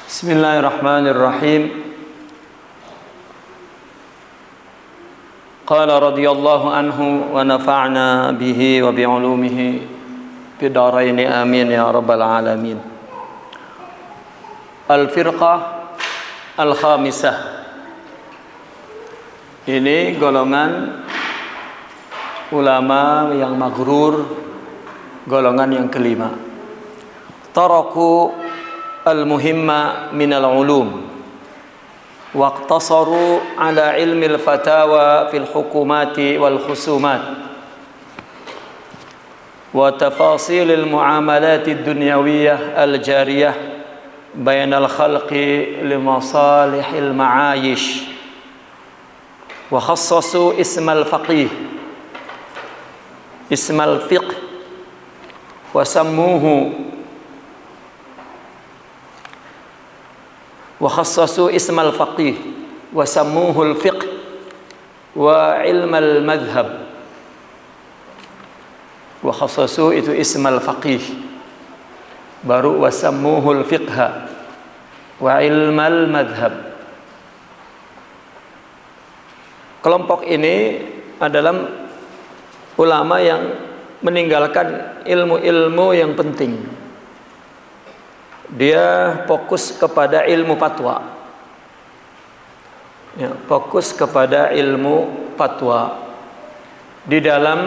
Bismillahirrahmanirrahim. Qala radhiyallahu anhu wa nafa'na bihi wa bi'ulumihi fid dharain amin ya rabbal alamin. Al-firqah al-khamisah. Ini golongan ulama yang maghrur, golongan yang kelima. Taraku al-muhimma minal ulum waqtasaru ala ilmil fatawa fil hukumati wal khusumat wa tafasilil muamalati dunyawiyah al-jariyah bainal khalqi limasalihil ma'ayish wa khassasu ismal faqih ismal fiqh wa sammuhu wa khassasu ismal faqih wa sammuhu al-fiqh wa ilmal madhab. Wa khassasu itu ismal faqih, baru wa sammuhu al-fiqha wa ilmal madhab. Kelompok ini adalah ulama yang meninggalkan ilmu-ilmu yang penting. Dia fokus kepada ilmu fatwa, ya, fokus kepada ilmu fatwa di dalam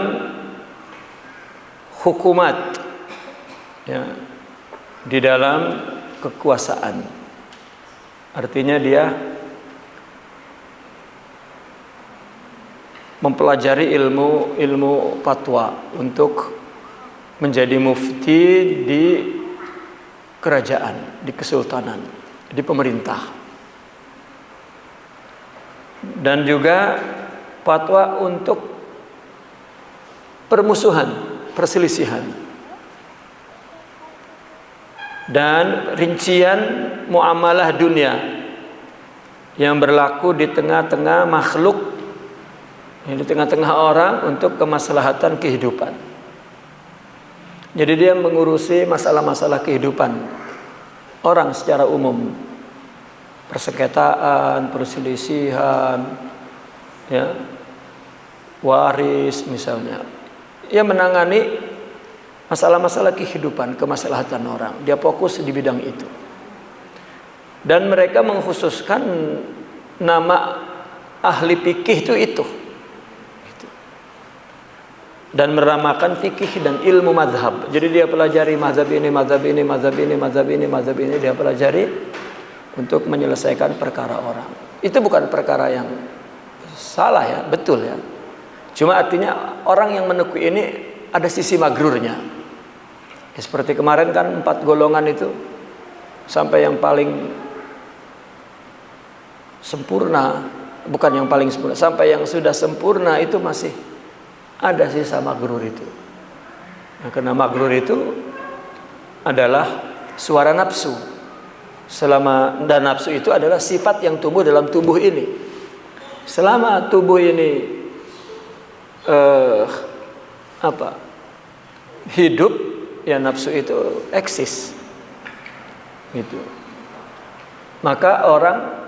hukumat, ya, di dalam kekuasaan. Artinya dia mempelajari ilmu fatwa untuk menjadi mufti di kerajaan, di kesultanan, di pemerintah. Dan juga fatwa untuk permusuhan, perselisihan. Dan rincian muamalah dunia yang berlaku di tengah-tengah makhluk, di tengah-tengah orang untuk kemaslahatan kehidupan. Jadi dia mengurusi masalah-masalah kehidupan orang secara umum, persengketaan, perselisihan, ya, waris misalnya. Ia menangani masalah-masalah kehidupan, kemaslahatan orang. Dia fokus di bidang itu. Dan mereka mengkhususkan nama ahli fikih itu. Dan meramakan fikih dan ilmu mazhab. Jadi dia pelajari mazhab ini, mazhab ini, mazhab ini, mazhab ini, mazhab ini, dia pelajari untuk menyelesaikan perkara orang. Itu bukan perkara yang salah, ya, betul, ya. Cuma artinya orang yang menekuni ini ada sisi magrurnya. Ya, seperti kemarin kan 4 golongan itu, sampai yang paling sempurna, bukan yang paling sempurna, sampai yang sudah sempurna itu masih ada sisa magrur itu. Nah, karena magrur itu adalah suara nafsu. Dan nafsu itu adalah sifat yang tumbuh dalam tubuh ini. Selama tubuh ini hidup, ya nafsu itu eksis. Gitu. Maka orang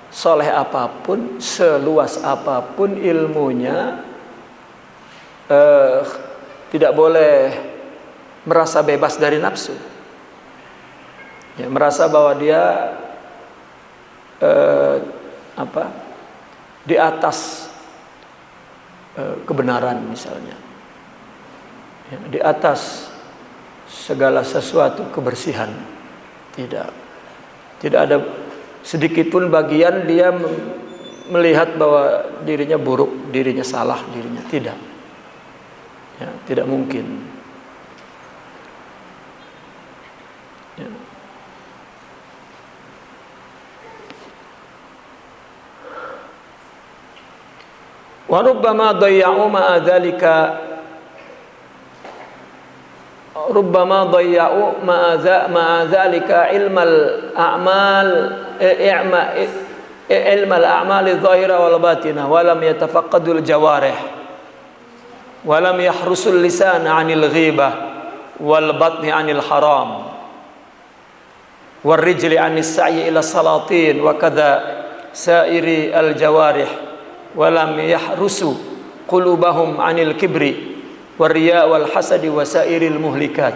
soleh apapun, seluas apapun ilmunya, tidak boleh merasa bebas dari nafsu, ya, merasa bahwa dia di atas kebenaran misalnya, ya, di atas segala sesuatu kebersihan. Tidak ada sedikit pun bagian dia melihat bahwa dirinya buruk, dirinya salah, dirinya tidak. Ya, tidak mungkin. Ya. Wa rubbama dayya'u ma'a dzalika ilmal a'mal ilmal a'mali dhahira wal batinah wa lam yatafaqqadul jawarih. wa lam yahrusul lisana 'anil ghibah wal batni 'anil haram wal rijli 'anis sa'yi ila salatin wa kadza sa'iri al jawarih wa lam yahrusu qulubahum 'anil kibri war riya wal hasadi wa sa'iril muhlikat.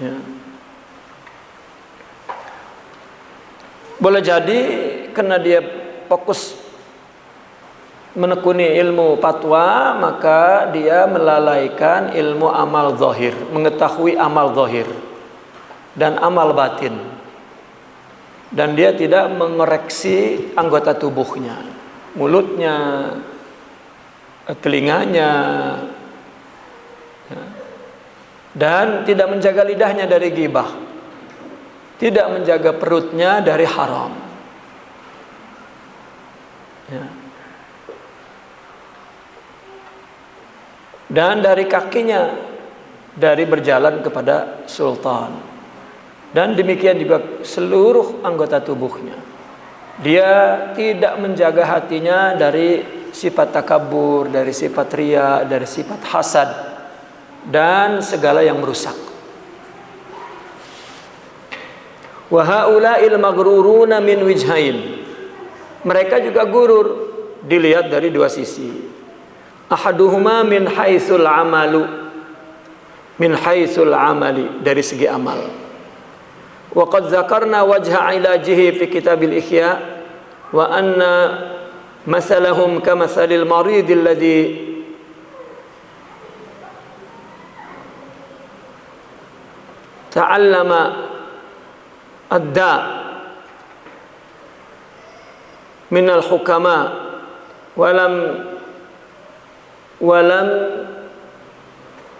Ya. Boleh jadi karena dia fokus menekuni ilmu fatwa, maka dia melalaikan ilmu amal zahir, mengetahui amal zahir dan amal batin, dan dia tidak mengoreksi anggota tubuhnya, mulutnya, telinganya, dan tidak menjaga lidahnya dari ghibah, tidak menjaga perutnya dari haram. Ya. Dan dari kakinya dari berjalan kepada sultan, dan demikian juga seluruh anggota tubuhnya. Dia tidak menjaga hatinya dari sifat takabur, dari sifat riya, dari sifat hasad dan segala yang merusak. Wa haula'il maghruruna min wijhain. Mereka juga gurur, dilihat dari dua sisi. Ahaduhuma min haitsul amalu, min haitsul amali, dari segi amal. Wa qad zakarna wajha ilajihi fi kitabil ihya wa anna masalahum kamathalil marid alladhi ta'allama adda min al-hukama walam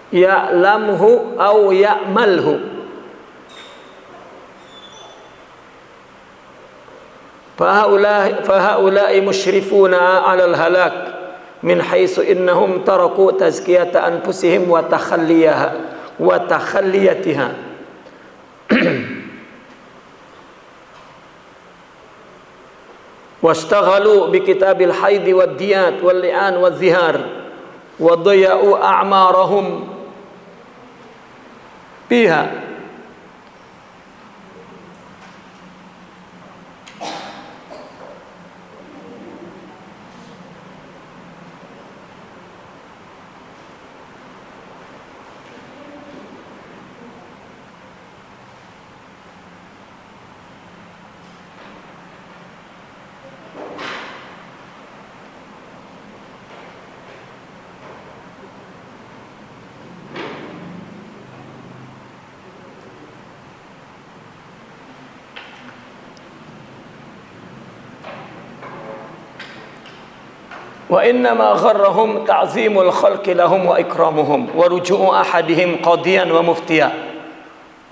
ya'lamhu aw ya'malhu fahaula'i musyrifuna 'alal halak min haitsu innahum taraku tazkiyata anfusihim wa takhalliyatiha wastaghalu bi kitabil haidi wad diyat wal li'an wal zihar wa daya'u a'marahum fiha. Wa innama gharrahum ta'zimul khalqi lahum wa ikramuhum wa ruju'u ahadihim qadiyan wa muftiya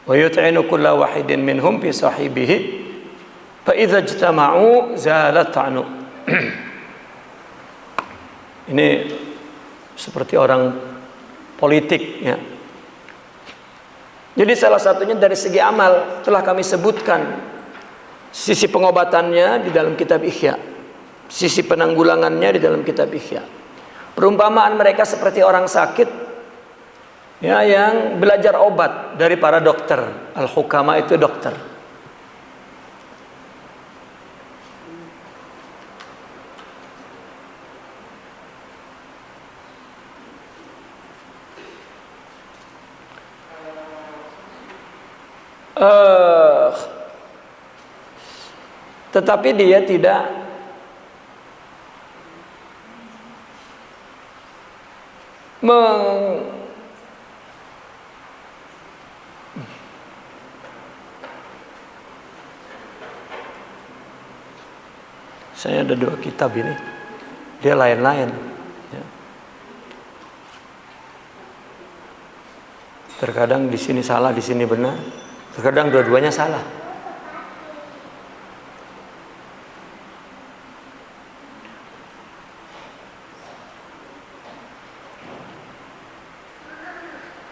wa yut'inu kulla wahidin minhum fi sahibihi fa idza ijtama'u zalat ta'nu. Ini seperti orang politik, ya. Jadi salah satunya dari segi amal telah kami sebutkan sisi pengobatannya di dalam kitab Ihya, sisi penanggulangannya di dalam kitab Ihya. Perumpamaan mereka seperti orang sakit, ya, yang belajar obat dari para dokter. Al-hukama itu dokter. Tetapi dia tidak saya ada dua kitab ini, dia lain-lain, ya. Terkadang di sini salah, di sini benar, terkadang dua-duanya salah.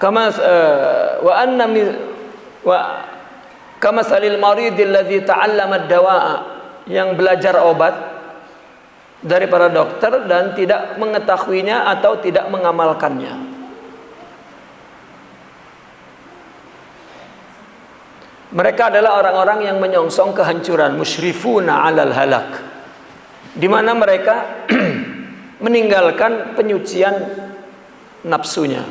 Kama salil marid alladhi ta'allama ad-dawa'a, yang belajar obat dari para dokter dan tidak mengetahuinya atau tidak mengamalkannya. Mereka adalah orang-orang yang menyongsong kehancuran, musyrifuna 'alal halak, di mana mereka meninggalkan penyucian nafsunya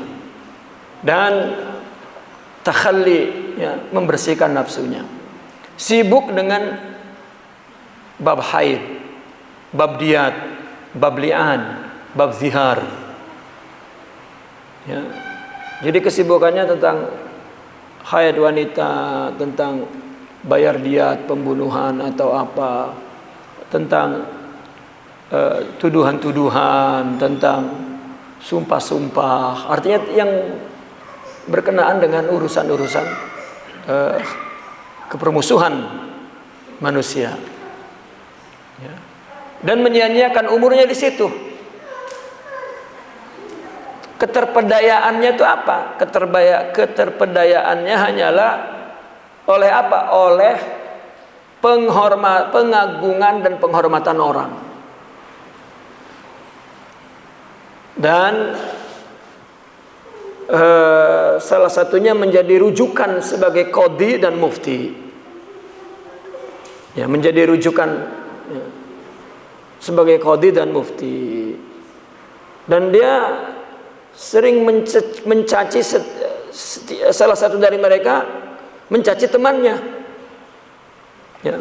dan takhalli, ya, membersihkan nafsunya. Sibuk dengan bab haid, bab diat, bab li'an, bab zihar. Ya. Jadi kesibukannya tentang haid wanita, tentang bayar diat, pembunuhan atau apa, tentang tuduhan-tuduhan, tentang sumpah-sumpah. Artinya yang berkenaan dengan urusan-urusan kepermusuhan manusia. Ya. Dan menyia-nyiakan umurnya di situ. Keterpedayaannya itu apa? Keterpedayaannya hanyalah oleh apa? Oleh pengagungan dan penghormatan orang. Dan salah satunya menjadi rujukan sebagai qadhi dan mufti. Ya, menjadi rujukan, ya, sebagai qadhi dan mufti. Dan dia sering mencaci salah satu dari mereka, mencaci temannya, ya,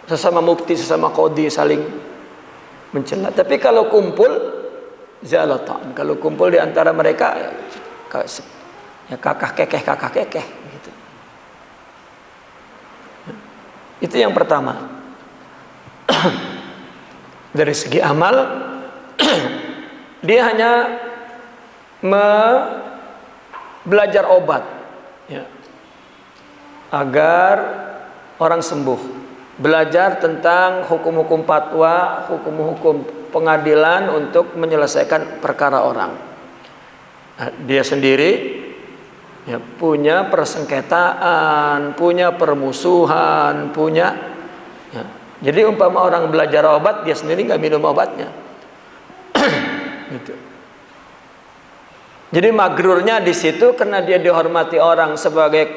sesama mufti, sesama qadhi saling mencela. Tapi kalau kumpul zalatan, kalau kumpul di antara mereka, ya, kakak kekeh gitu. Itu yang pertama. Dari segi amal dia hanya belajar obat, ya, agar orang sembuh. Belajar tentang hukum-hukum fatwa, hukum-hukum pengadilan untuk menyelesaikan perkara orang. Nah, dia sendiri, ya, punya persengketaan, punya permusuhan, punya, ya. Jadi umpama orang belajar obat, dia sendiri nggak minum obatnya. Gitu. Jadi magrurnya di situ karena dia dihormati orang sebagai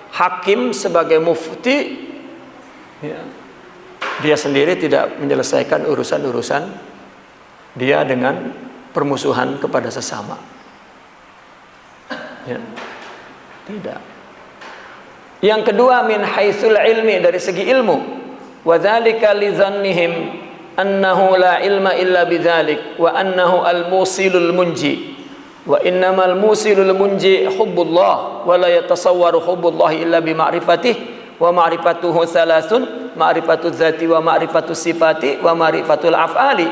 hakim, sebagai mufti, ya, dia sendiri tidak menyelesaikan urusan-urusan dia dengan permusuhan kepada sesama. Ya, tidak. Yang kedua, min haitsul ilmi, dari segi ilmu. Wa dzalika li dzannihim annahu la ilma illa bidzalik wa annahu al-musilul munji. Wa innamal musilul munji hubbullah wa la yatasawwaru hubbullah illa bi ma'rifatih wa ma'rifatuhu thalathun ma'rifatuz zati wa ma'rifatus sifati wa ma'rifatul af'ali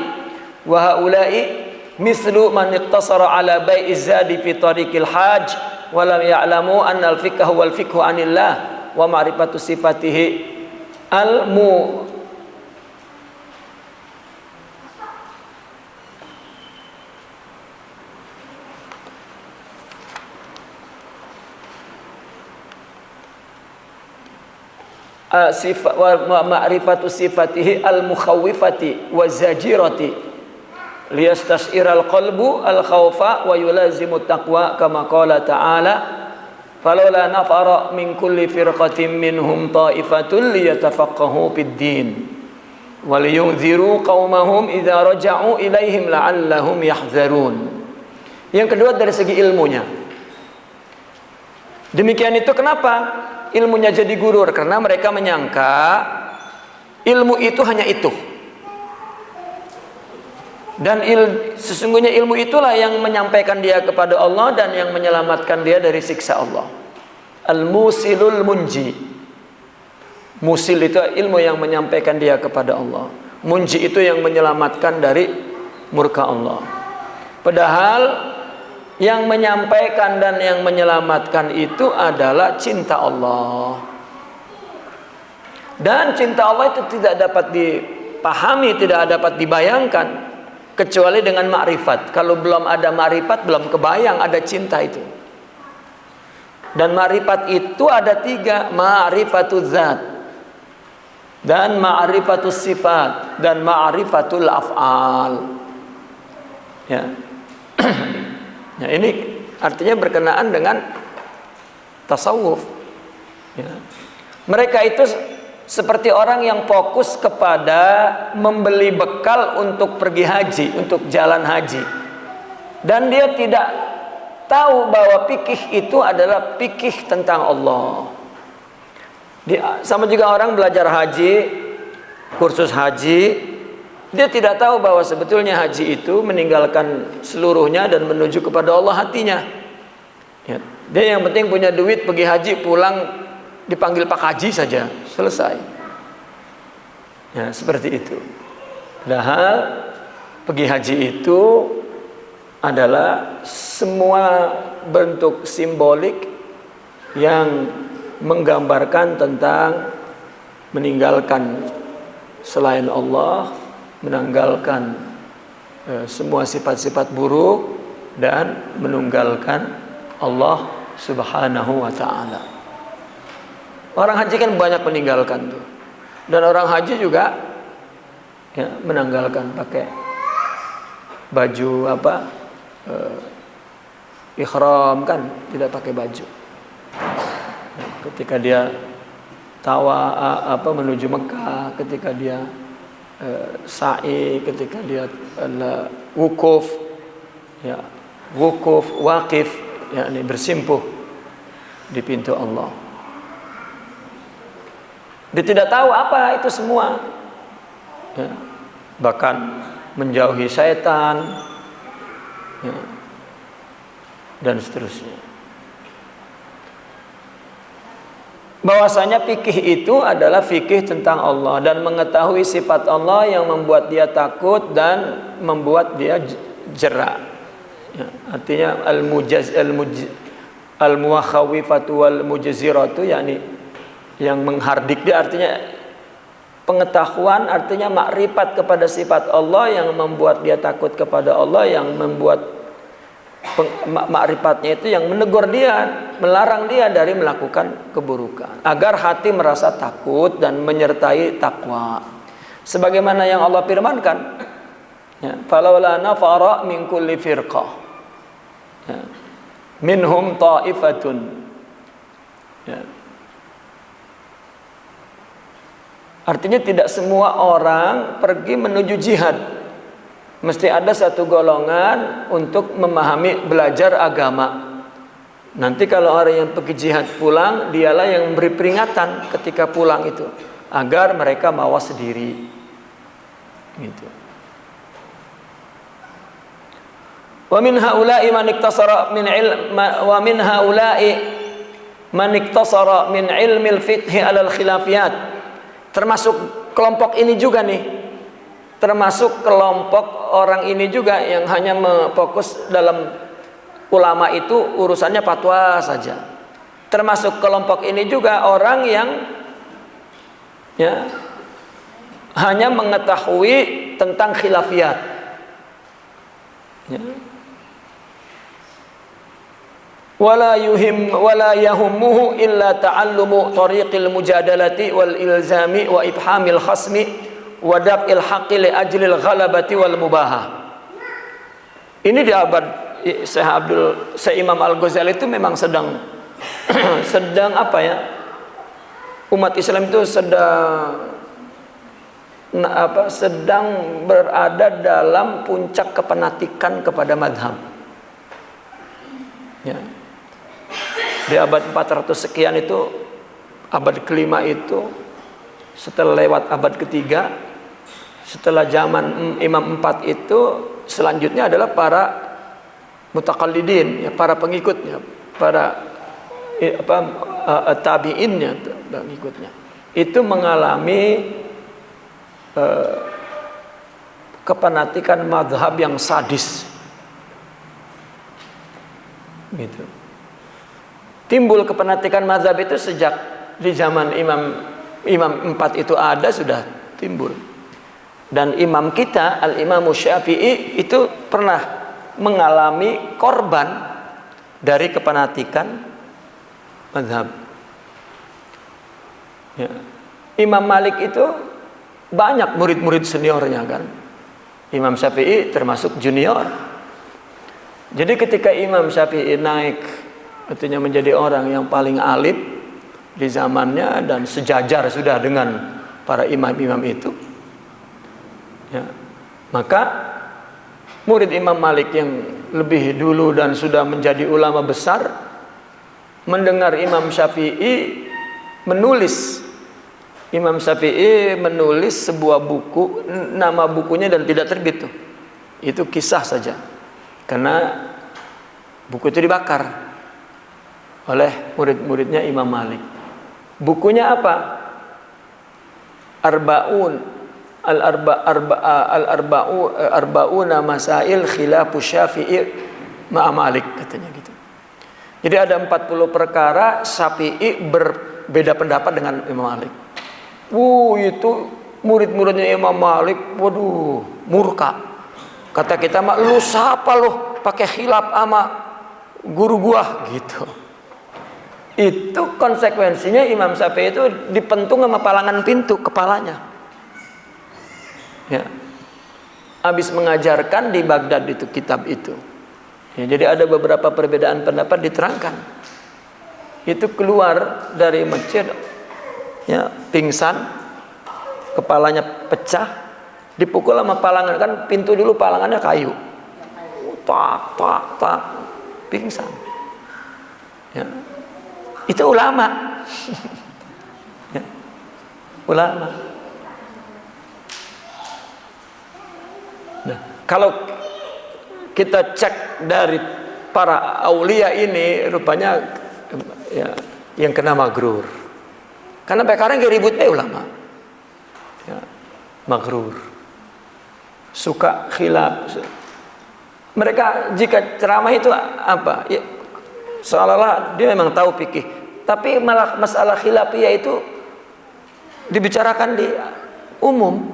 wa haula'i mislu man iqtasara ala bai'iz zadi fi tariqil hajj wa lam ya'lamu anna al-fiqha wal fiqhu anillah wa ma'rifatus sifatihi al-mu sifat wa ma'rifatu sifatihi al-mukhawwifati wa zajirati liyastas'iral qalbu al-khawfa wa yulazimu taqwa kama qala ta'ala falawla nafara min kulli firqatin minhum ta'ifatun liyatafaqahu fid din wa liyunziru qaumahum idza raja'u ilaihim la'allahum yahzarun. Yang kedua, dari segi ilmunya. Demikian itu kenapa ilmunya jadi gurur? Karena mereka menyangka ilmu itu hanya itu. Dan sesungguhnya ilmu itulah yang menyampaikan dia kepada Allah dan yang menyelamatkan dia dari siksa Allah. Al-musilul munji. Musil itu ilmu yang menyampaikan dia kepada Allah. Munji itu yang menyelamatkan dari murka Allah. Padahal yang menyampaikan dan yang menyelamatkan itu adalah cinta Allah. Dan cinta Allah itu tidak dapat dipahami, tidak dapat dibayangkan kecuali dengan ma'rifat. Kalau belum ada ma'rifat, belum kebayang ada cinta itu. Dan ma'rifat itu ada 3. Ma'rifatuz zat, dan ma'rifatus sifat dan ma'rifatul af'al. Ya. Ya, ini artinya berkenaan dengan tasawuf. Ya. Mereka itu seperti orang yang fokus kepada membeli bekal untuk pergi haji, untuk jalan haji. Dan dia tidak tahu bahwa fikih itu adalah fikih tentang Allah. Sama juga orang belajar haji, kursus haji, dia tidak tahu bahwa sebetulnya haji itu meninggalkan seluruhnya dan menuju kepada Allah hatinya. Ya. Dia yang penting punya duit, pergi haji, pulang dipanggil Pak Haji saja, selesai. Ya, seperti itu. Padahal pergi haji itu adalah semua bentuk simbolik yang menggambarkan tentang meninggalkan selain Allah, menanggalkan semua sifat-sifat buruk dan menunggalkan Allah Subhanahu wa ta'ala. Orang haji kan banyak meninggalkan tuh. Dan orang haji juga ya, menanggalkan pakai baju ihram kan, tidak pakai baju. Ketika dia menuju Mekah, ketika dia sa'i, ketika dia wukuf, ya, waqif, yakni bersimpuh di pintu Allah. Dia tidak tahu apa itu semua, ya, bahkan menjauhi syaitan, ya, dan seterusnya. Bahwasanya fikih itu adalah fikih tentang Allah dan mengetahui sifat Allah yang membuat dia takut dan membuat dia jera. Ya, artinya al-muwakhawifatu wal mujziratu, yakni yang menghardik dia, artinya pengetahuan, artinya makrifat kepada sifat Allah yang membuat dia takut kepada Allah, yang membuat makrifatnya itu yang menegur dia, melarang dia dari melakukan keburukan, agar hati merasa takut dan menyertai takwa. Sebagaimana yang Allah firmankan, ya, falawla nafara min kulli firqah, ya, minhum ta'ifatun, ya. Artinya tidak semua orang pergi menuju jihad. Mesti ada satu golongan untuk memahami, belajar agama. Nanti kalau orang yang pergi jihad pulang, dialah yang memberi peringatan ketika pulang itu, agar mereka mawas sendiri. Gitu. Wa min haula'i man iktasara min ilm wa min haula'i man iktasara min ilmil fiqh 'ala al-khilafiyat. Termasuk kelompok ini juga nih, termasuk kelompok orang ini juga yang hanya fokus dalam ulama itu urusannya fatwa saja. Termasuk kelompok ini juga orang yang ya hanya mengetahui tentang khilafiyat, ya. Wala yahummuhu illa ta'allumu tariqil mujadalati wal ilzami wa ibhamil khasmi wa daf'il haqqi li ajlil ghalabati wal mubahah. Ini di abad Syekh Imam Al-Ghazali itu memang sedang apa ya? Umat Islam itu sedang berada dalam puncak kepenatikan kepada madhab. Ya. Di abad 400 sekian itu, abad kelima itu, setelah lewat abad ketiga, setelah zaman Imam 4 itu, selanjutnya adalah para mutakallidin, ya, para pengikutnya, para tabi'innya, pengikutnya. Itu mengalami kepenatikan madhab yang sadis. Gitu. Timbul kepenatikan mazhab itu sejak di zaman Imam 4 itu ada, sudah timbul. Dan imam kita Al-Imam Syafi'i itu pernah mengalami korban dari kepenatikan mazhab. Ya. Imam Malik itu banyak murid-murid seniornya kan. Imam Syafi'i termasuk junior. Jadi ketika Imam Syafi'i naik, artinya menjadi orang yang paling alim di zamannya dan sejajar sudah dengan para imam-imam itu, ya, maka murid Imam Malik yang lebih dulu dan sudah menjadi ulama besar mendengar Imam Syafi'i menulis. Imam Syafi'i menulis sebuah buku, nama bukunya dan tidak terbit tuh. Itu kisah saja. Karena buku itu dibakar oleh murid-muridnya Imam Malik. Bukunya apa? Arba'una masail khilafu Syafi'i ma'a Malik, katanya gitu. Jadi ada 40 perkara Syafi'i berbeda pendapat dengan Imam Malik. Itu murid-muridnya Imam Malik, waduh, murka. Kata kita mah, lu siapa lu pakai khilaf sama guru gua gitu. Itu konsekuensinya Imam Syafi'i itu dipentung sama palangan pintu kepalanya. Ya. Habis mengajarkan di Baghdad itu kitab itu. Ya, jadi ada beberapa perbedaan pendapat diterangkan. Itu keluar dari masjid, ya, pingsan, kepalanya pecah, dipukul sama palangan, kan pintu dulu palangannya kayu, tak tak tak, pingsan. Ya. Itu ulama. Ya. Ulama. Nah, kalau kita cek dari para aulia ini, rupanya ya, yang kena magrur. Karena sekarang ributnya ulama, ya, magrur, suka khilaf. Mereka jika ceramah itu apa? Ya, seolah-olah dia memang tahu fikih, tapi malah masalah khilafiyah itu dibicarakan di umum,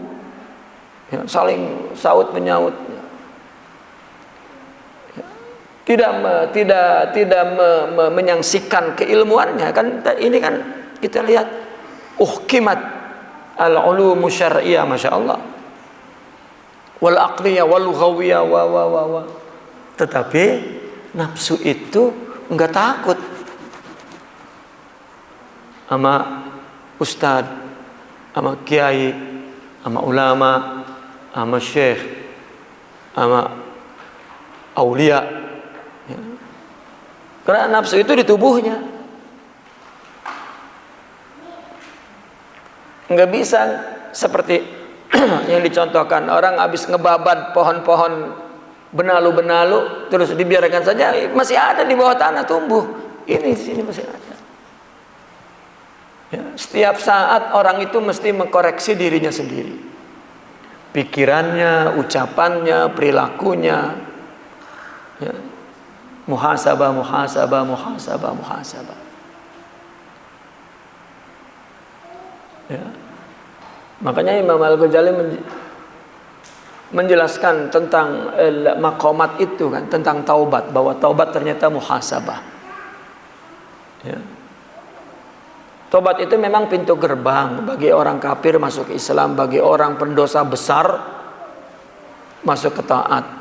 ya, saling saut menyaut. Tidak menyangsikan keilmuannya kan. Ini kan kita lihat uhkimat al-ulumu syar'iyah, masya Allah, wal aqliyah wal lughawiyah wa. Tetapi nafsu itu enggak takut sama ustadz, sama kiai, sama ulama, sama syekh, sama aulia. Ya. Karena nafsu itu di tubuhnya, nggak bisa seperti yang dicontohkan orang habis ngebabat pohon-pohon benalu-benalu terus dibiarkan saja, masih ada di bawah tanah tumbuh. Ini di sini masih ada. Ya, setiap saat orang itu mesti mengkoreksi dirinya sendiri, pikirannya, ucapannya, perilakunya. Ya. Muhasabah. Ya. Makanya Imam Al-Ghazali menjelaskan tentang maqamat itu kan, tentang taubat, bahwa taubat ternyata muhasabah. Ya. Taubat itu memang pintu gerbang bagi orang kafir masuk Islam, bagi orang pendosa besar masuk ke taat.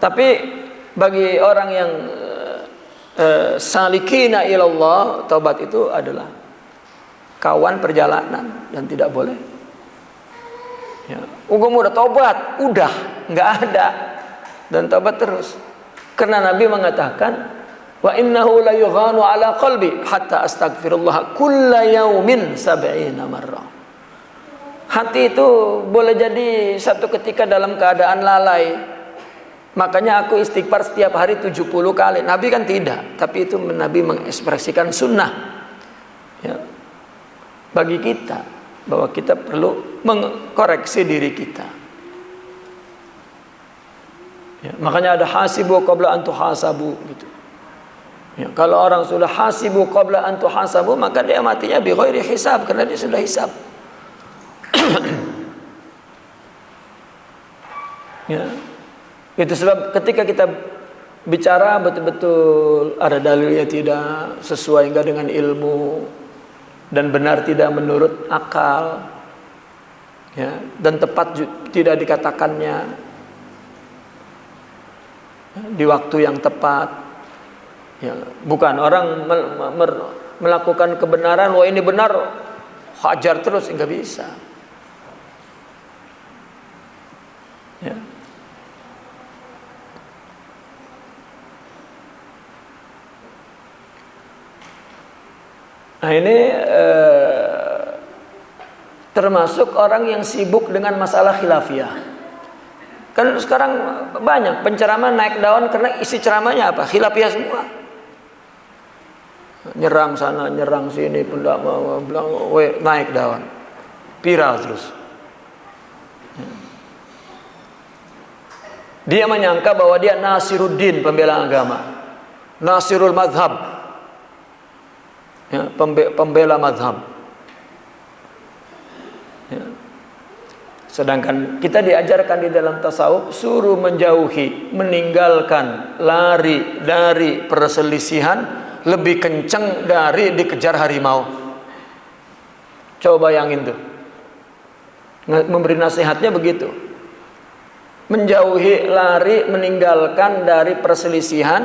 Tapi bagi orang yang salikina ilallah, taubat itu adalah kawan perjalanan dan tidak boleh. Ya, udah taubat, udah nggak ada, dan taubat terus. Karena Nabi mengatakan, wa innahu la yughanu ala qalbi hatta astaghfirullah kulla yaumin 70 marrah. Hati itu boleh jadi satu ketika dalam keadaan lalai. Makanya aku istighfar setiap hari 70 kali. Nabi kan tidak, tapi itu Nabi mengekspresikan sunnah, ya, bagi kita, bahwa kita perlu mengkoreksi diri kita. Ya, makanya ada hasibu qabla an tuhasabu gitu. Ya, kalau orang sudah hasibu qabla an tuhasabu, maka dia matinya bi ghairi hisab, karena dia sudah hisab. Ya. Itu sebab ketika kita bicara betul-betul ada dalilnya tidak, sesuai enggak dengan ilmu, dan benar tidak menurut akal, ya, dan tepat tidak dikatakannya di waktu yang tepat, ya. Bukan orang melakukan kebenaran, wah ini benar, hajar terus, nggak bisa, ya. Nah ini termasuk orang yang sibuk dengan masalah khilafiyah. Kan sekarang banyak penceramah naik daun karena isi ceramahnya apa? Khilafiyah semua. Nyerang sana, nyerang sini, naik daun. Viral terus. Dia menyangka bahwa dia Nasiruddin, pembela agama. Nasirul madhab. Ya, pembela madhab, ya. Sedangkan kita diajarkan di dalam tasawuf suruh menjauhi, meninggalkan, lari dari perselisihan lebih kenceng dari dikejar harimau. Coba bayangin tuh, memberi nasihatnya begitu, menjauhi, lari, meninggalkan dari perselisihan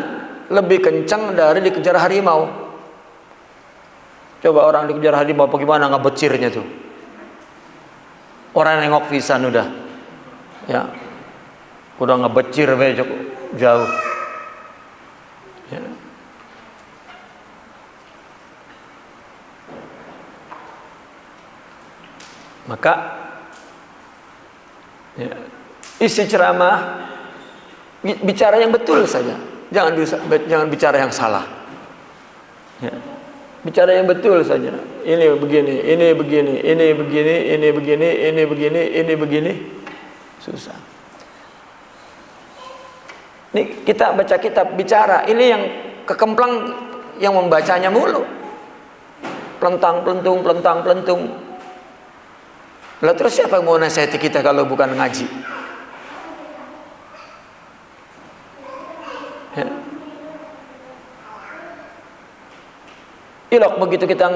lebih kenceng dari dikejar harimau. Coba orang dikejar harimau bagaimana ngebecirnya tuh. Orang nengok pisan udah. Ya. Udah ngebecir jauh. Ya. Maka ya, isi ceramah bicara yang betul saja. Jangan bicara yang salah. Ya. Bicara yang betul saja. Ini begini, ini begini, ini begini, ini begini, ini begini, ini begini. Susah. Ini kita baca kitab bicara, ini yang kekemplang yang membacanya mulu. Pelentang, pelentung, pelentang, pelentung. Lah terus siapa yang mau nasihati kita kalau bukan ngaji? Ya. Ilok begitu kita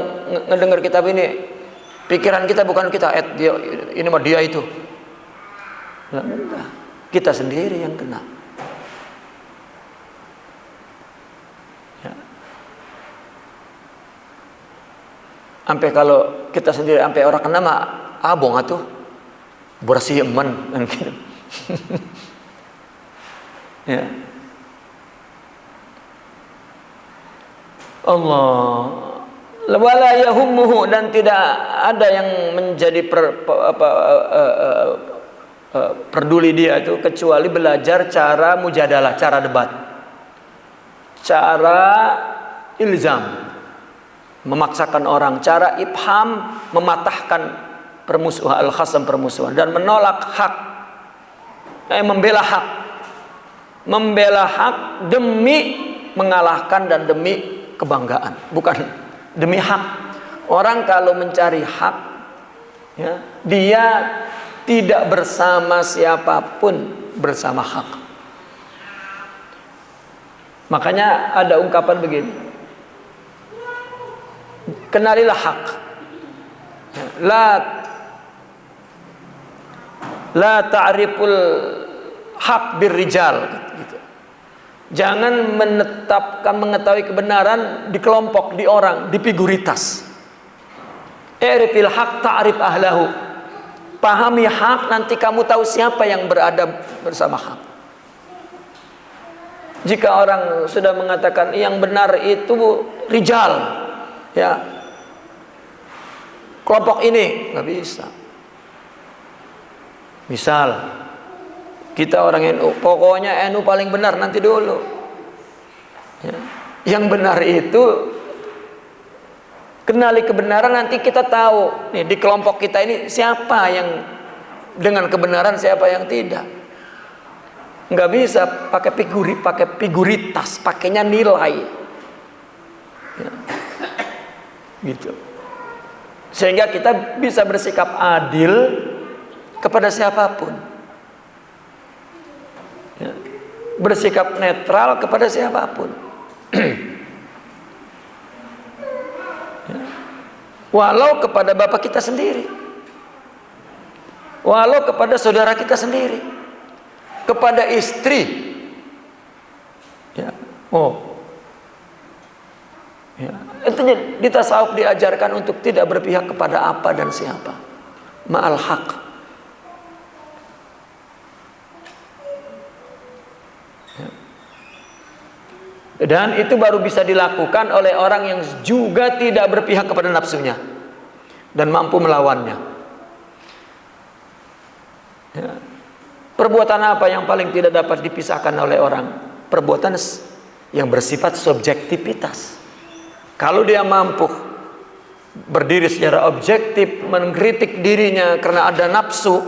ngedengar kitab ini, pikiran kita bukan kita, dia ini mah dia itu. Lah enggak, kita sendiri yang kena. Ya. Sampai kalau kita sendiri sampai orang kena mah abong atuh. Bersih emen kan gitu. Ya. Allah, wala yahummuhu, dan tidak ada yang menjadi peduli dia itu kecuali belajar cara mujadalah, cara debat, cara ilzam, memaksakan orang, cara ifham, mematahkan permusuhan, al-khasam, permusuhan, dan menolak hak, membela hak demi mengalahkan dan demi kebanggaan, bukan demi hak. Orang kalau mencari hak, ya, dia tidak bersama siapapun, bersama hak. Makanya ada ungkapan begini, kenalilah hak, la ta'riful hak birrijal. Jangan mengetahui kebenaran di kelompok, di orang, di figuritas. I'rifil haq ta'rif ahlahu. Pahami hak, nanti kamu tahu siapa yang berada bersama hak. Jika orang sudah mengatakan yang benar itu rijal, ya, kelompok ini, nggak bisa. Misal kita orang NU, pokoknya NU paling benar nanti dulu. Ya. Yang benar itu kenali kebenaran, nanti kita tahu nih di kelompok kita ini siapa yang dengan kebenaran, siapa yang tidak. Nggak bisa pakai figuritas, pakainya nilai. Ya. Gitu. Sehingga kita bisa bersikap adil kepada siapapun. Ya, bersikap netral kepada siapapun. Ya. Walau kepada bapak kita sendiri, walau kepada saudara kita sendiri, kepada istri. Ya, ya. Itu di tasawuf diajarkan untuk tidak berpihak kepada apa dan siapa. Ma'al haq. Ya. Dan itu baru bisa dilakukan oleh orang yang juga tidak berpihak kepada nafsunya dan mampu melawannya. Ya. Perbuatan apa yang paling tidak dapat dipisahkan oleh orang? Perbuatan yang bersifat subjektivitas. Kalau dia mampu berdiri secara objektif, mengkritik dirinya karena ada nafsu,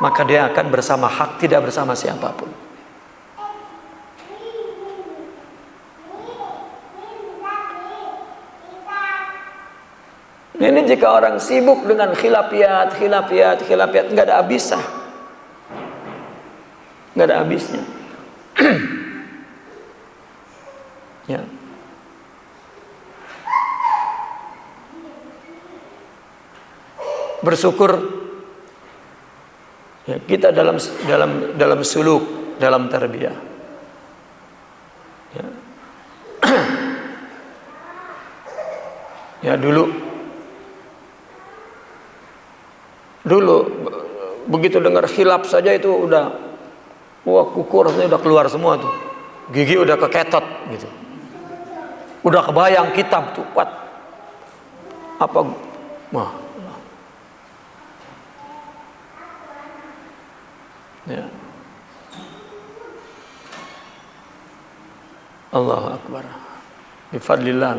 maka dia akan bersama hak, tidak bersama siapapun. Ini jika orang sibuk dengan khilafiyat, nggak ada habisnya, nggak ada habisnya. Ya. Bersyukur ya, kita dalam suluk, dalam tarbiyah. Ya. Ya dulu begitu dengar khilaf saja itu udah kuku rasanya udah keluar semua tuh, gigi udah keketot gitu, udah kebayang kitab tuh kuat apa ya. Allahu Akbar. Bifadlillah.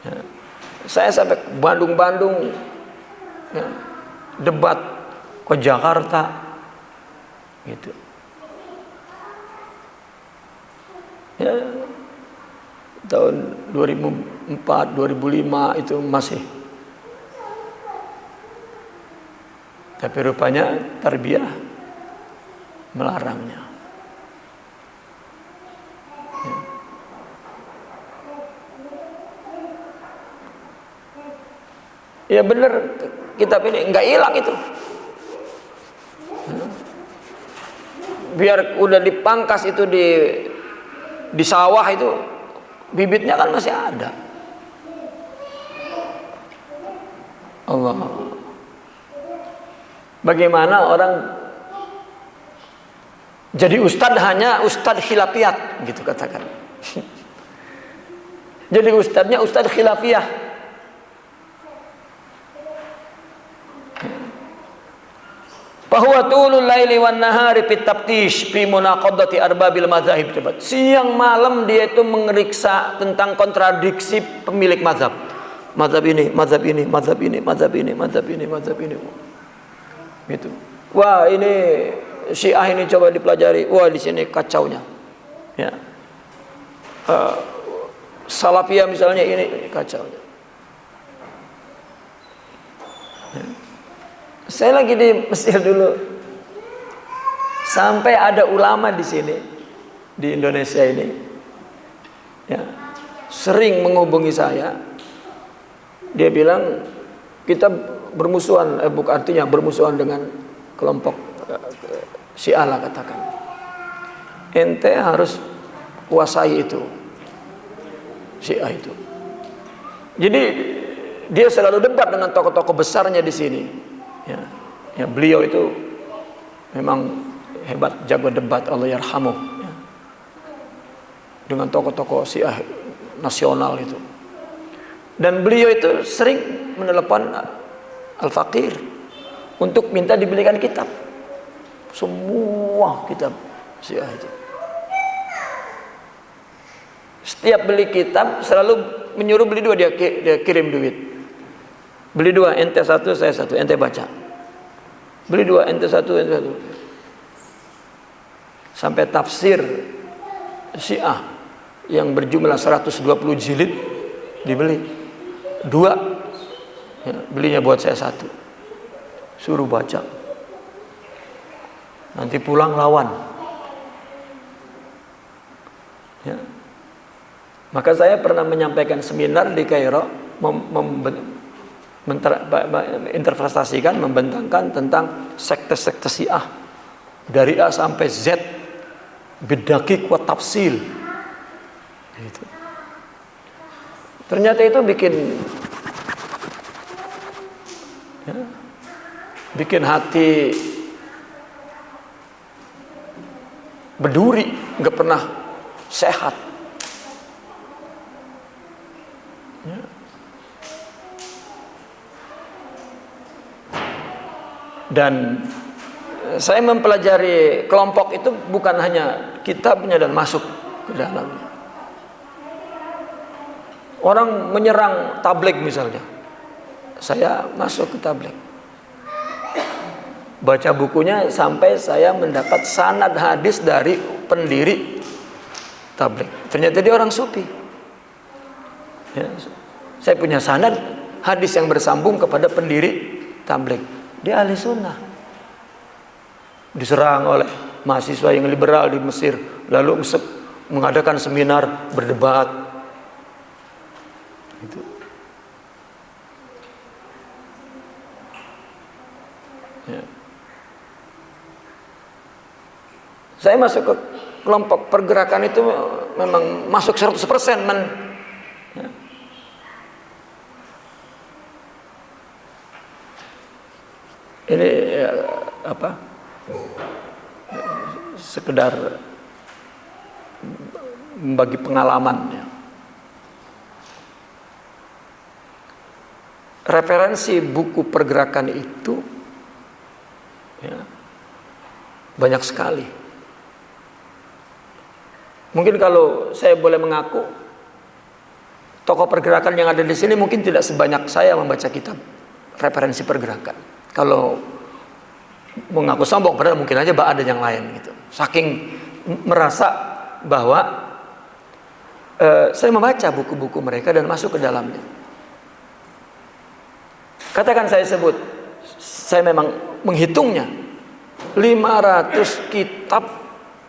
Ya. Saya sampai Bandung ya, debat ke Jakarta gitu. Ya, tahun 2004, 2005 itu masih. Tapi rupanya tarbiyah melarangnya. Ya benar, kitab ini nggak hilang itu. Biar udah dipangkas itu di sawah itu, bibitnya kan masih ada. Allah. Bagaimana orang jadi ustadz hanya ustadz khilafiyat gitu katakan. Jadi ustadznya ustadz khilafiyah. Bahwa tulul laili wan nahari fit taftish fi munaqadati arbabil madzahib. Siang malam dia itu mengeriksa tentang kontradiksi pemilik mazhab. Mazhab ini. Gitu. Wah, ini Syiah ini coba dipelajari. Wah, di sini kacaunya. Ya. Salafiyah misalnya ini kacaunya. Ya. Saya lagi di Mesir dulu, sampai ada ulama di sini, di Indonesia ini, ya, sering menghubungi saya. Dia bilang kita bermusuhan, bukan artinya bermusuhan dengan kelompok Syiah lah katakan. Ente harus kuasai itu, Syiah itu. Jadi dia selalu debat dengan tokoh-tokoh besarnya di sini. Ya, beliau itu memang hebat, jago debat, Allah yarhamuh ya. Dengan tokoh-tokoh Syiah nasional itu. Dan beliau itu sering menelepon Al-Faqir untuk minta dibelikan kitab, semua kitab Syiah itu. Setiap beli kitab selalu menyuruh beli dua, dia kirim duit. Beli dua, ente satu, saya satu, ente baca. Beli dua, ente satu, ente satu. Sampai tafsir Syiah yang berjumlah 120 jilid dibeli. Dua, ya, belinya buat saya satu. Suruh baca. Nanti pulang lawan. Ya. Maka saya pernah menyampaikan seminar di Kairo, interpretasikan, membentangkan tentang sekte-sekte Syiah dari A sampai Z, bidakik wa tafsil. Gitu. Ternyata itu bikin hati berduri, nggak pernah sehat. Ya. Dan saya mempelajari kelompok itu bukan hanya kitabnya dan masuk ke dalamnya. Orang menyerang tabligh misalnya, saya masuk ke tabligh, baca bukunya sampai saya mendapat sanad hadis dari pendiri tabligh. Ternyata dia orang sufi. Ya, saya punya sanad hadis yang bersambung kepada pendiri tabligh. Dia ahli sunnah. Diserang oleh mahasiswa yang liberal di Mesir, lalu mengadakan seminar berdebat. Gitu. Ya. Saya masuk ke kelompok pergerakan itu memang masuk 100%. Ya. Ini ya, apa? Sekedar bagi pengalaman. Ya. Referensi buku pergerakan itu ya, banyak sekali. Mungkin kalau saya boleh mengaku, tokoh pergerakan yang ada di sini mungkin tidak sebanyak saya membaca kitab referensi pergerakan. Kalau mengaku sombong, padahal mungkin aja ada yang lain gitu. Saking merasa bahwa saya membaca buku-buku mereka dan masuk ke dalamnya. Katakan saya sebut, saya memang menghitungnya 500 kitab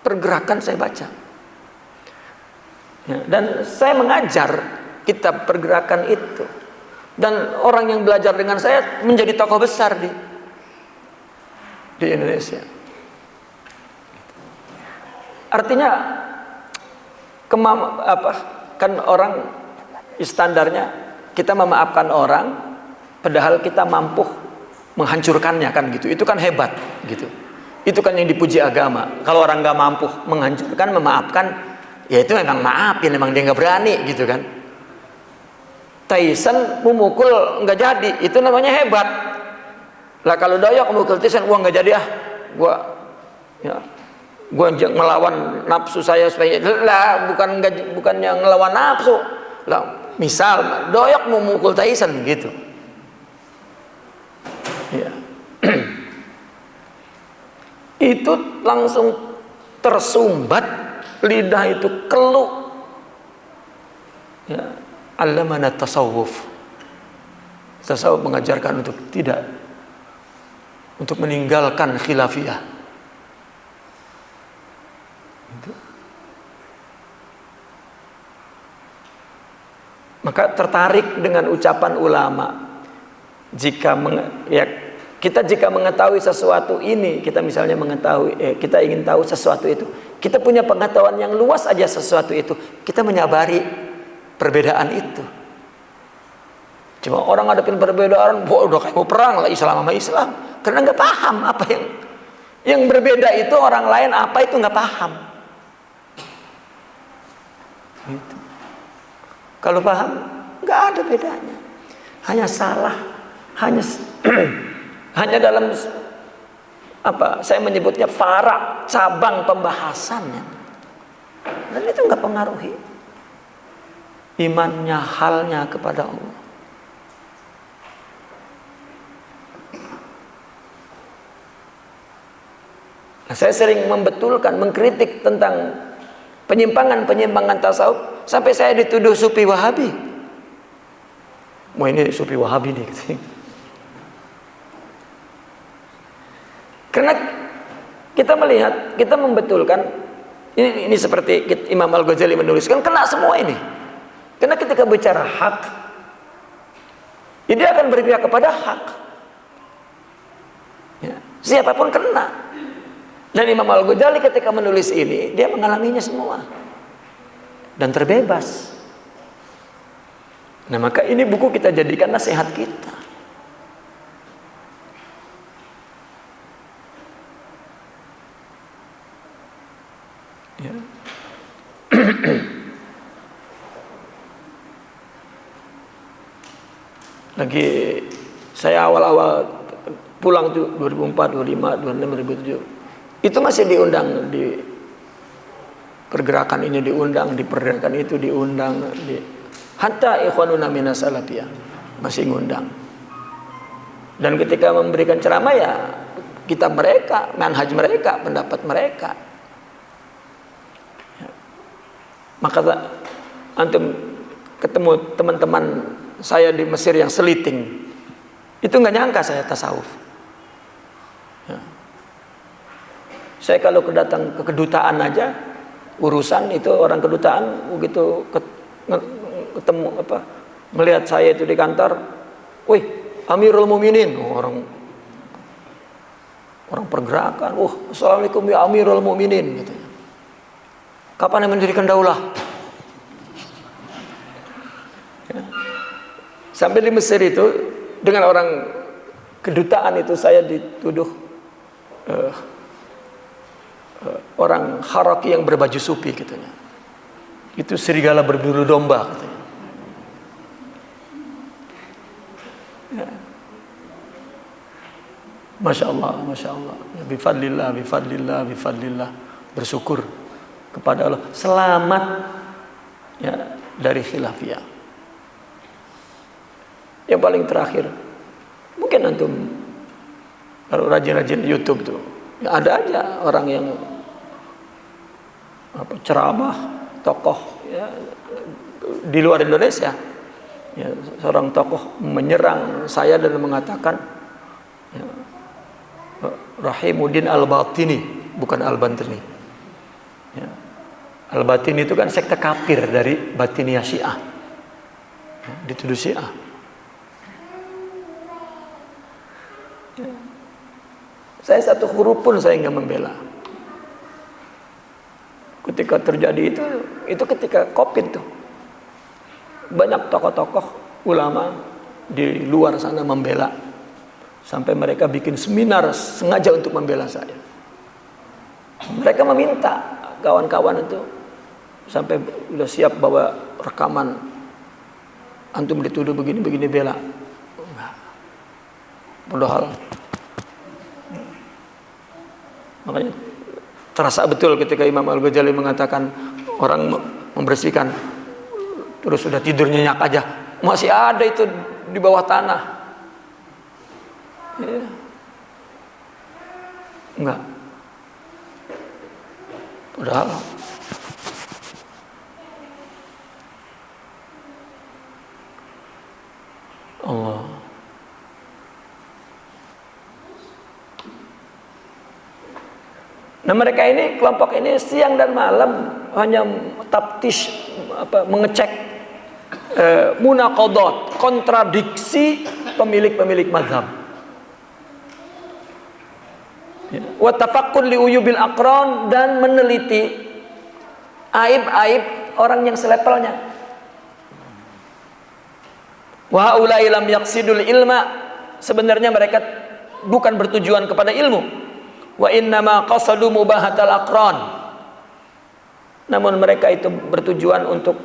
pergerakan saya baca. Ya, dan saya mengajar kitab pergerakan itu. Dan orang yang belajar dengan saya menjadi tokoh besar di Indonesia. Artinya kan orang standarnya kita memaafkan orang padahal kita mampu menghancurkannya kan gitu. Itu kan hebat gitu. Itu kan yang dipuji agama. Kalau orang nggak mampu menghancurkan, memaafkan, ya itu memang maafin, memang dia nggak berani gitu kan. Tyson memukul nggak jadi, itu namanya hebat. Lah kalau Doyok memukul Tyson, gua nggak jadi gua ngelawan nafsu saya supaya lah, bukan yang ngelawan nafsu. Lah misal Doyok memukul Tyson gitu. Ya. Itu langsung tersumbat, lidah itu keluh. Ya, allamana tasawuf. Tasawuf mengajarkan untuk meninggalkan khilafiyah. Itu. Maka tertarik dengan ucapan ulama. Jika mengetahui sesuatu ini, kita misalnya kita ingin tahu sesuatu itu, kita punya pengetahuan yang luas aja sesuatu itu, kita menyabari perbedaan itu. Cuma orang ngadepin perbedaan, udah kayak mau perang lah Islam sama Islam, karena nggak paham apa yang berbeda itu, orang lain apa itu nggak paham. Gitu. Kalau paham, nggak ada bedanya, hanya salah. Hanya dalam saya menyebutnya farak, cabang pembahasannya, dan itu nggak pengaruhi imannya, halnya kepada Allah. Nah, saya sering membetulkan, mengkritik tentang penyimpangan tasawuf, sampai saya dituduh sufi Wahabi. Mau ini sufi Wahabi nih gitu. Karena kita melihat, kita membetulkan ini seperti Imam Al-Ghazali menuliskan, kena semua ini. Karena ketika bicara hak, ya dia akan berpihak kepada hak. Ya, siapapun kena. Dan Imam Al-Ghazali ketika menulis ini, dia mengalaminya semua. Dan terbebas. Nah, maka ini buku kita jadikan nasihat kita. Ya. Lagi saya awal-awal pulang tuh 2004, 2005, 2006, 2007. Itu masih diundang di pergerakan ini, diundang di pergerakan itu, diundang di hatta ikhwanuna minas salafiyah masih ngundang. Dan ketika memberikan ceramah ya kitab mereka, manhaj mereka, pendapat mereka. Ya. Maka antum ketemu teman-teman saya di Mesir yang seliting, itu nggak nyangka saya tasawuf. Ya. Saya kalau datang ke kedutaan aja, urusan itu orang kedutaan begitu ketemu melihat saya itu di kantor, wih Amirul Mukminin, orang pergerakan, assalamualaikum ya Amirul Mukminin, gitu. Kapan yang mendirikan daulah? Ya. Sampai di Mesir itu dengan orang kedutaan itu saya dituduh orang Haraki yang berbaju sufi, katanya. Itu serigala berbulu domba, katanya. Ya. Masya Allah, Masya Allah. Ya, bifadlillah, bifadlillah, bifadlillah. Bersyukur kepada Allah. Selamat ya, dari khilafiyah. Yang paling terakhir, mungkin antum kalau rajin-rajin YouTube tuh, ya ada aja orang yang ceramah, tokoh ya, di luar Indonesia, ya, seorang tokoh menyerang saya dan mengatakan ya, Rahimuddin Al-Batini, bukan Al-Bantini. Ya. Al-Batini itu kan sekte kafir dari Batiniyah Syiah, ya, dituduh Syiah. Ya. Saya satu huruf pun saya nggak membela. Ketika terjadi itu ketika COVID tuh, banyak tokoh-tokoh ulama di luar sana membela, sampai mereka bikin seminar sengaja untuk membela saya. Mereka meminta kawan-kawan itu sampai udah siap bawa rekaman, antum dituduh begini-begini bela. Padahal makanya terasa betul ketika Imam Al-Ghazali mengatakan orang membersihkan terus sudah tidur nyenyak aja, masih ada itu di bawah tanah. Ya. Enggak. Padahal Allah. Nah, mereka ini, kelompok ini siang dan malam hanya taptis, mengecek munaqadat, kontradiksi pemilik-pemilik mazhab. Wa tafakkur li uyubil aqran, dan meneliti aib-aib orang yang selevelnya. Wa haula'i lam yaqsidul ilma, sebenarnya mereka bukan bertujuan kepada ilmu. Wa innama qasadu mubahatal aqran, namun mereka itu bertujuan untuk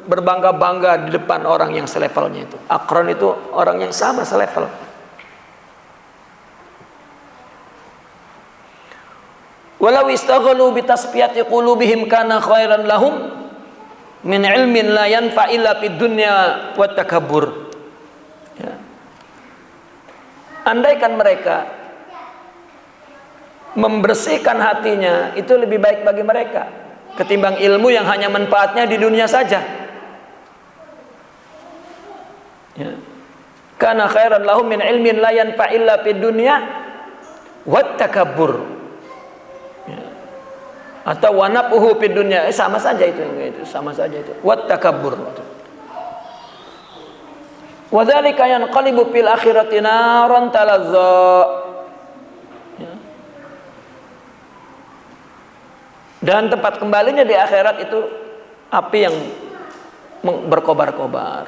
berbangga-bangga di depan orang yang selevelnya itu. Aqran itu orang yang sama selevel. Walau istaghalu bi tasfiyati qulubihim kana khairan lahum min ilmin la yanfa illa fid dunya wa takabbur. Ya. Andaikan mereka membersihkan hatinya, itu lebih baik bagi mereka ketimbang ilmu yang hanya manfaatnya di dunia saja. Ya. Kana khairan lahum min ilmin la yanfa illa fid dunya wat takabbur. Ya. Atau wanapuhu fid dunya, sama saja itu, sama saja itu. Wat takabbur. Wadzalika yanqalibu fil akhirati naran talazza. Ya. Dan tempat kembalinya di akhirat itu api yang berkobar-kobar.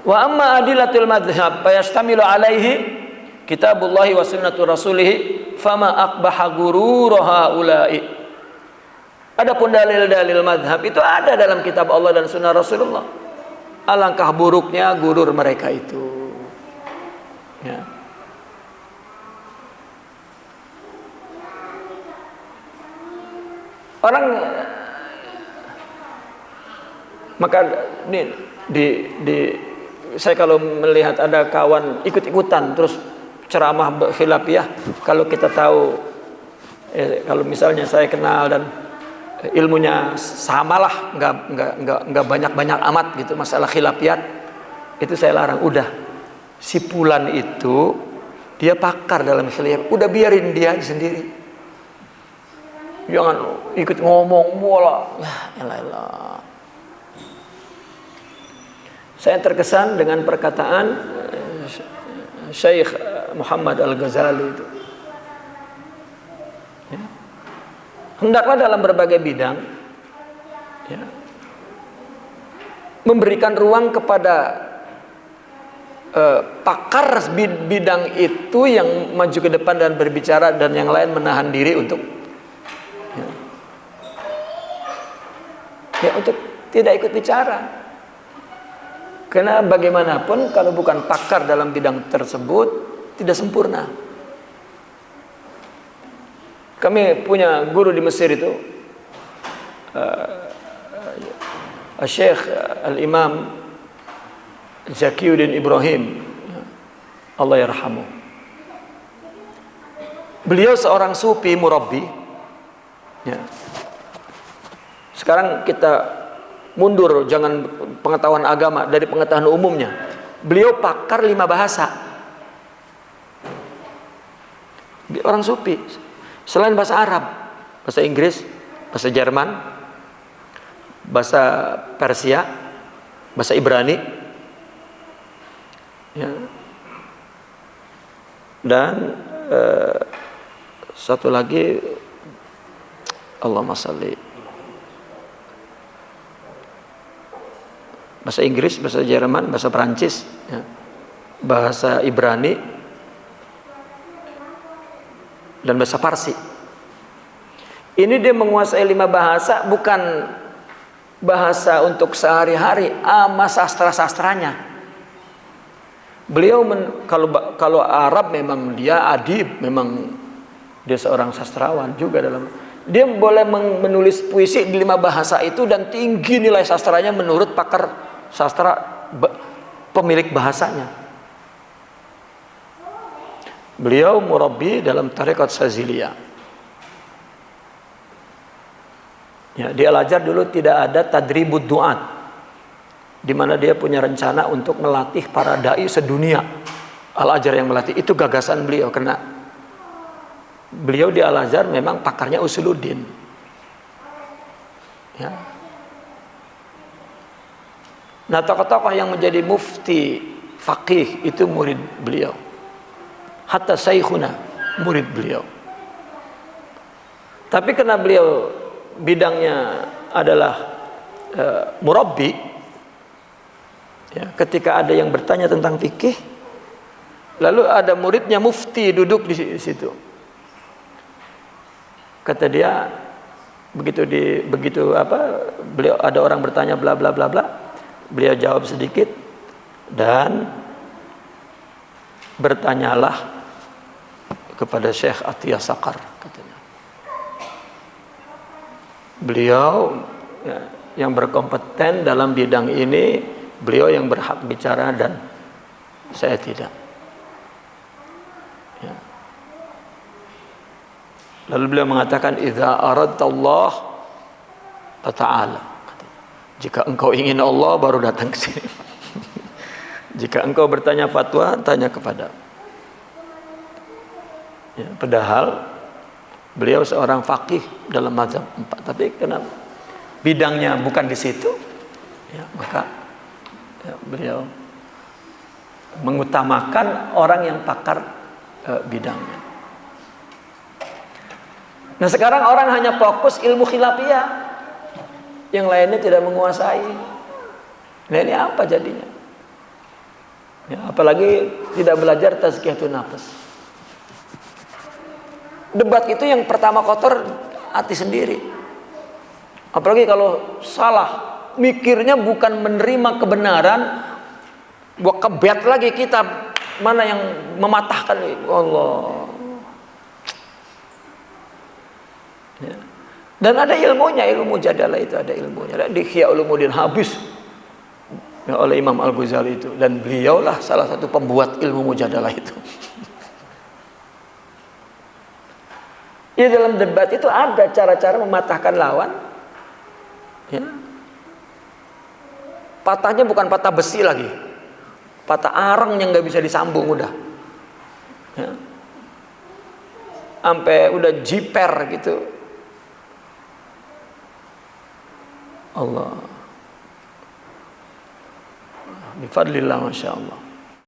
Wa amma adilatul madhhab fayastamilu alaihi kitabullahi wa sunnatu rasulih fama aqbaha gururaha ulai. Adapun dalil-dalil madhab itu ada dalam kitab Allah dan sunnah Rasulullah. Alangkah buruknya gurur mereka itu. Ya. Orang maka saya kalau melihat ada kawan ikut-ikutan terus ceramah khilafiyah, kalau kita tahu kalau misalnya saya kenal dan ilmunya samalah, nggak banyak amat gitu masalah khilafiyat, itu saya larang. Udah, si fulan itu dia pakar dalam khilafiyat, udah biarin dia sendiri, jangan ikut ngomong bola. Ya elah. Saya terkesan dengan perkataan Syekh Muhammad Al-Ghazali itu. Ya. Hendaklah dalam berbagai bidang ya, memberikan ruang kepada pakar bidang itu yang maju ke depan dan berbicara, dan yang lain menahan diri untuk untuk tidak ikut bicara. Karena bagaimanapun kalau bukan pakar dalam bidang tersebut tidak sempurna. Kami punya guru di Mesir itu, Syekh Al-Imam Zakiyuddin Ibrahim, Allah yarhamu. Beliau seorang sufi murabbi. Ya. Sekarang kita mundur, jangan pengetahuan agama dari pengetahuan umumnya. Beliau pakar 5 bahasa. Orang sufi. Selain bahasa Arab, bahasa Inggris, bahasa Jerman, bahasa Persia, bahasa Ibrani, ya. Dan satu lagi, Allahumma shalli, bahasa Inggris, bahasa Jerman, bahasa Perancis, ya. Bahasa Ibrani, dan bahasa Parsi. Ini dia menguasai 5 bahasa, bukan bahasa untuk sehari-hari, ama sastra-sastranya. Beliau kalau Arab memang dia adib, memang dia seorang sastrawan juga dalam. Dia boleh menulis puisi di 5 bahasa itu dan tinggi nilai sastranya menurut pakar sastra pemilik bahasanya. Beliau murabbi dalam tarekat Saziliyah. Ya, di Al-Azhar dulu tidak ada tadribud du'at, di mana dia punya rencana untuk melatih para dai sedunia. Al-Azhar yang melatih, itu gagasan beliau, karena beliau di Al-Azhar memang pakarnya usuluddin. Ya. Nah, tokoh-tokoh yang menjadi mufti faqih itu murid beliau. Hatta Syekhuna murid beliau. Tapi karena beliau bidangnya adalah murabbi, ya, ketika ada yang bertanya tentang fikih, lalu ada muridnya mufti duduk di situ. Kata dia, begitu beliau ada orang bertanya bla bla bla bla, beliau jawab sedikit dan bertanyalah kepada Syekh Atiyah Sakar, katanya. Beliau ya, yang berkompeten dalam bidang ini, beliau yang berhak bicara dan saya tidak. Ya. Lalu beliau mengatakan, "Idza aradallah fata'ala." Jika engkau ingin Allah, baru datang ke sini. Jika engkau bertanya fatwa, tanya kepada. Ya, padahal beliau seorang faqih dalam mazhab 4, tapi karena bidangnya bukan di situ, ya, maka ya, beliau mengutamakan orang yang pakar bidangnya. Nah sekarang orang hanya fokus ilmu khilafiyah, yang lainnya tidak menguasai. Nah ini apa jadinya? Ya, apalagi tidak belajar tazkiyatun nafs. Debat itu yang pertama kotor hati sendiri. Apalagi kalau salah, mikirnya bukan menerima kebenaran, buat kebet lagi kita mana yang mematahkan. Allah. Ya. Dan ada ilmunya, ilmu jadalah itu ada ilmunya. Di Ihya Ulumuddin habis ya, oleh Imam Al-Ghazali itu, dan beliaulah salah satu pembuat ilmu mujadalah itu. Ya dalam debat itu ada cara-cara mematahkan lawan. Ya. Patahnya bukan patah besi lagi, patah arang yang nggak bisa disambung udah. Ya. Sampai udah jiper gitu. Allah. Bifadlillah, masya Allah.